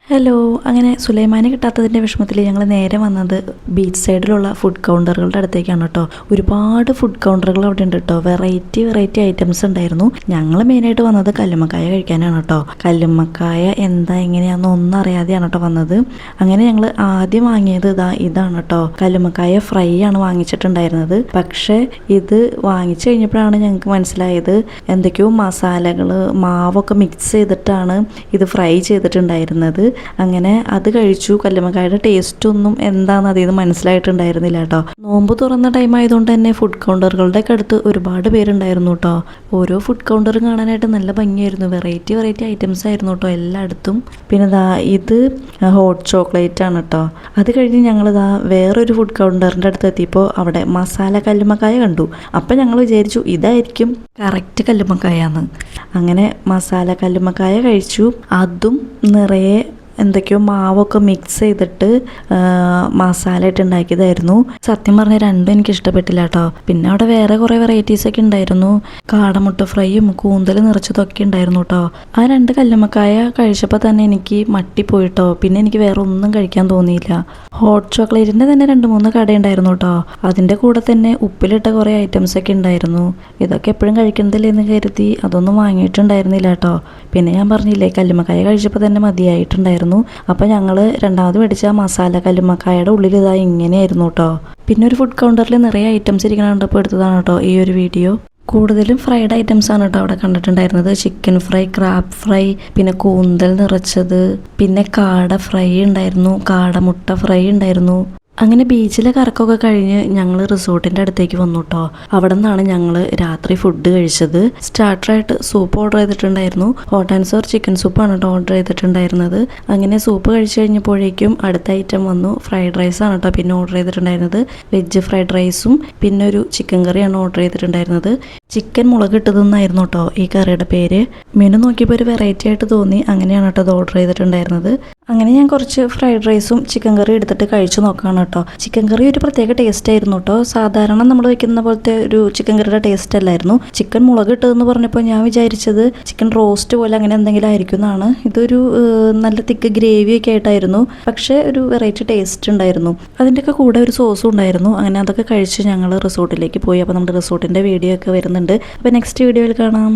Hello. അങ്ങനെ സുലൈമാനെ കിട്ടാത്തതിൻ്റെ വിഷമത്തിൽ ഞങ്ങൾ നേരെ വന്നത് ബീച്ച് സൈഡിലുള്ള ഫുഡ് കൗണ്ടറുകളുടെ അടുത്തേക്കാണ് കേട്ടോ. ഒരുപാട് ഫുഡ് കൗണ്ടറുകൾ അവിടെ ഉണ്ട് കേട്ടോ. വെറൈറ്റി ഐറ്റംസ് ഉണ്ടായിരുന്നു. ഞങ്ങൾ മെയിനായിട്ട് വന്നത് കല്ലുമ്മക്കായ കഴിക്കാനാണ് കേട്ടോ. കല്ലുമ്മക്കായ എന്താ എങ്ങനെയാണെന്ന് ഒന്നും അറിയാതെയാണ് കേട്ടോ വന്നത്. അങ്ങനെ ഞങ്ങൾ ആദ്യം വാങ്ങിയത് ഇതാണ് കേട്ടോ. കല്ലുമ്മക്കായ ഫ്രൈ ആണ് വാങ്ങിച്ചിട്ടുണ്ടായിരുന്നത്. പക്ഷേ ഇത് വാങ്ങിച്ചു കഴിഞ്ഞപ്പോഴാണ് ഞങ്ങൾക്ക് മനസ്സിലായത് എന്തൊക്കെയോ മസാലകൾ മാവൊക്കെ മിക്സ് ചെയ്തിട്ടാണ് ഇത് ഫ്രൈ ചെയ്തിട്ടുണ്ടായിരുന്നത്. അങ്ങനെ അത് കഴിച്ചു. കല്ലുമ്മക്കായുടെ ടേസ്റ്റ് ഒന്നും എന്താണെന്ന് അതിൽ നിന്ന് മനസ്സിലായിട്ടുണ്ടായിരുന്നില്ല കേട്ടോ. നോമ്പ് തുറന്ന ടൈം ആയതുകൊണ്ട് തന്നെ ഫുഡ് കൗണ്ടറുകളുടെ ഒക്കെ അടുത്ത് ഒരുപാട് പേരുണ്ടായിരുന്നു കേട്ടോ. ഓരോ ഫുഡ് കൗണ്ടറും കാണാനായിട്ട് നല്ല ഭംഗിയായിരുന്നു. വെറൈറ്റി ഐറ്റംസ് ആയിരുന്നു കേട്ടോ എല്ലായിടത്തും. പിന്നെ ഇത് ഹോട്ട് ചോക്ലേറ്റ് ആണ് കേട്ടോ. അത് കഴിഞ്ഞ് ഞങ്ങൾ വേറൊരു ഫുഡ് കൗണ്ടറിൻ്റെ അടുത്ത് എത്തിയപ്പോൾ അവിടെ മസാല കല്ലുമ്മക്കായ കണ്ടു. അപ്പം ഞങ്ങൾ വിചാരിച്ചു ഇതായിരിക്കും കറക്റ്റ് കല്ലുമ്മക്കായാന്ന്. അങ്ങനെ മസാല കല്ലുമ്മക്കായ കഴിച്ചു. അതും നിറയെ എന്തൊക്കെയോ മാവൊക്കെ മിക്സ് ചെയ്തിട്ട് മസാല ഇട്ട് ഉണ്ടാക്കിയതായിരുന്നു. സത്യം പറഞ്ഞാൽ രണ്ടും എനിക്ക് ഇഷ്ടപ്പെട്ടില്ല കേട്ടോ. പിന്നെ അവിടെ വേറെ കുറേ വെറൈറ്റീസ് ഒക്കെ ഉണ്ടായിരുന്നു. കാടമുട്ട ഫ്രൈയും കൂന്തൽ നിറച്ചതൊക്കെ ഉണ്ടായിരുന്നു കേട്ടോ. ആ 2 കല്ലുമ്മക്കായ കഴിച്ചപ്പോൾ തന്നെ എനിക്ക് മട്ടിപ്പോയിട്ടോ. പിന്നെ എനിക്ക് വേറെ ഒന്നും കഴിക്കാൻ തോന്നിയില്ല. ഹോട്ട് ചോക്ലേറ്റിൻ്റെ തന്നെ 2-3 കടയുണ്ടായിരുന്നു കേട്ടോ. അതിൻ്റെ കൂടെ തന്നെ ഉപ്പിലിട്ട കുറേ ഐറ്റംസ് ഒക്കെ ഉണ്ടായിരുന്നു. ഇതൊക്കെ എപ്പോഴും കഴിക്കുന്നതല്ലേ എന്ന് കരുതി അതൊന്നും വാങ്ങിയിട്ടുണ്ടായിരുന്നില്ല കേട്ടോ. പിന്നെ ഞാൻ പറഞ്ഞില്ലേ കല്ലുമ്മക്കായ കഴിച്ചപ്പോൾ തന്നെ മതിയായിട്ടുണ്ടായിരുന്നു. അപ്പോൾ ഞങ്ങൾ രണ്ടാമത് മേടിച്ച മസാല കല്ലുമ്മക്കായുടെ ഉള്ളിൽ ഇങ്ങനെയായിരുന്നു കേട്ടോ. പിന്നെ ഒരു ഫുഡ് കൗണ്ടറിൽ നിറയെ ഐറ്റംസ് ഇരിക്കണം കണ്ടപ്പോൾ എടുത്തതാണ് കേട്ടോ ഈ ഒരു വീഡിയോ. കൂടുതലും ഫ്രൈഡ് ഐറ്റംസ് ആണ് കേട്ടോ അവിടെ കണ്ടിട്ടുണ്ടായിരുന്നത്. ചിക്കൻ ഫ്രൈ, ക്രാബ് ഫ്രൈ, പിന്നെ കൂന്തൽ നിറച്ചത്, പിന്നെ കാട ഫ്രൈ ഉണ്ടായിരുന്നു, കാടമുട്ട ഫ്രൈ ഉണ്ടായിരുന്നു. അങ്ങനെ ബീച്ചിലെ കറക്കമൊക്കെ കഴിഞ്ഞ് ഞങ്ങൾ റിസോർട്ടിൻ്റെ അടുത്തേക്ക് വന്നു കേട്ടോ. അവിടെ നിന്നാണ് ഞങ്ങൾ രാത്രി ഫുഡ് കഴിച്ചത്. സ്റ്റാർട്ടറായിട്ട് സൂപ്പ് ഓർഡർ ചെയ്തിട്ടുണ്ടായിരുന്നു. ഹോട്ട് ആൻഡ് സോർ ചിക്കൻ സൂപ്പാണ് കേട്ടോ ഓർഡർ ചെയ്തിട്ടുണ്ടായിരുന്നത്. അങ്ങനെ സൂപ്പ് കഴിച്ച് കഴിഞ്ഞപ്പോഴേക്കും അടുത്ത ഐറ്റം വന്നു. ഫ്രൈഡ് റൈസാണ് കേട്ടോ പിന്നെ ഓർഡർ ചെയ്തിട്ടുണ്ടായിരുന്നത്. വെജ് ഫ്രൈഡ് റൈസും പിന്നെ ഒരു ചിക്കൻ കറിയാണ് ഓർഡർ ചെയ്തിട്ടുണ്ടായിരുന്നത്. ചിക്കൻ മുളക് ഇട്ടതെന്നായിരുന്നു കേട്ടോ ഈ കറിയുടെ പേര്. മെനു നോക്കിയപ്പോൾ ഒരു വെറൈറ്റി ആയിട്ട് തോന്നി. അങ്ങനെയാണ് കേട്ടോ അത് ഓർഡർ ചെയ്തിട്ടുണ്ടായിരുന്നത്. അങ്ങനെ ഞാൻ കുറച്ച് ഫ്രൈഡ് റൈസും ചിക്കൻ കറി എടുത്തിട്ട് കഴിച്ചു നോക്കുകയാണ് കേട്ടോ. ചിക്കൻ കറി ഒരു പ്രത്യേക ടേസ്റ്റ് ആയിരുന്നു കേട്ടോ. സാധാരണ നമ്മൾ വയ്ക്കുന്ന പോലത്തെ ഒരു ചിക്കൻ കറിയുടെ ടേസ്റ്റ് അല്ലായിരുന്നു. ചിക്കൻ മുളക് ഇട്ടതെന്ന് പറഞ്ഞപ്പോൾ ഞാൻ വിചാരിച്ചത് ചിക്കൻ റോസ്റ്റ് പോലെ അങ്ങനെ എന്തെങ്കിലും ആയിരിക്കും എന്നാണ്. ഇതൊരു നല്ല തിക്ക് ഗ്രേവിയൊക്കെ ആയിട്ടായിരുന്നു. പക്ഷേ ഒരു വെറൈറ്റി ടേസ്റ്റ് ഉണ്ടായിരുന്നു. അതിൻ്റെയൊക്കെ കൂടെ ഒരു സോസും ഉണ്ടായിരുന്നു. അങ്ങനെ അതൊക്കെ കഴിച്ച് ഞങ്ങൾ റിസോർട്ടിലേക്ക് പോയി. അപ്പോൾ നമ്മുടെ റിസോർട്ടിൻ്റെ വീഡിയോ ഒക്കെ വരുന്നുണ്ട്. അപ്പോൾ നെക്സ്റ്റ് വീഡിയോയിൽ കാണാം.